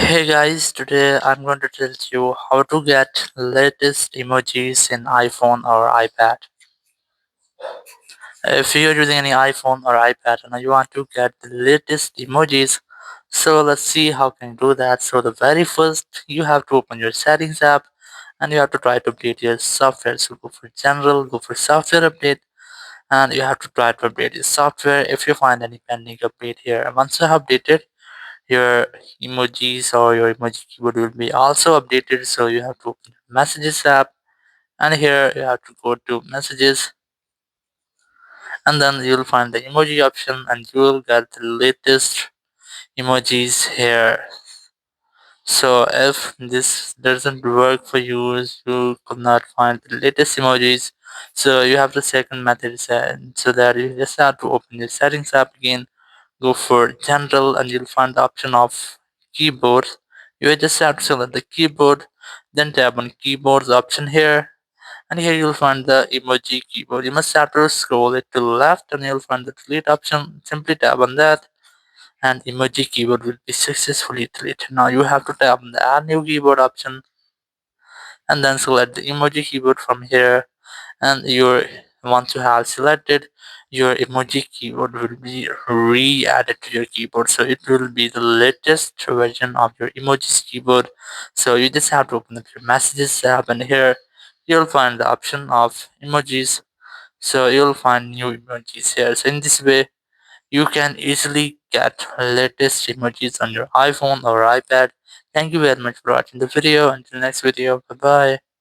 Hey guys, today I'm going to tell you how to get latest emojis in iPhone or iPad. If you're using any iPhone or iPad and you want to get the latest emojis, so let's see how can you do that. So the very first you have to open your settings app and you have to try to update your software. So go for general, go for software update, and you have to try to update your software if you find any pending update here. And once you have updated, your emojis or your emoji keyboard will be also updated, so you have to open the messages app, and here you have to go to messages, and then you'll find the emoji option and you will get the latest emojis here. So if this doesn't work for you, you could not find the latest emojis, so you have the second method, so that you just have to open your settings app again, go for general, and you'll find the option of keyboards. You just have to select the keyboard, then tap on keyboards option here, and here you'll find the emoji keyboard. You must have to scroll it to the left and you'll find the delete option. Simply tap on that and emoji keyboard will be successfully deleted. Now you have to tap on the add new keyboard option and then select the emoji keyboard from here, and your once you have selected, your emoji keyboard will be re-added to your keyboard, so it will be the latest version of your emojis keyboard. So you just have to open up your messages app, and here you'll find the option of emojis, so you'll find new emojis here. So in this way you can easily get latest emojis on your iPhone or iPad. Thank you very much for watching the video. Until next video, bye bye.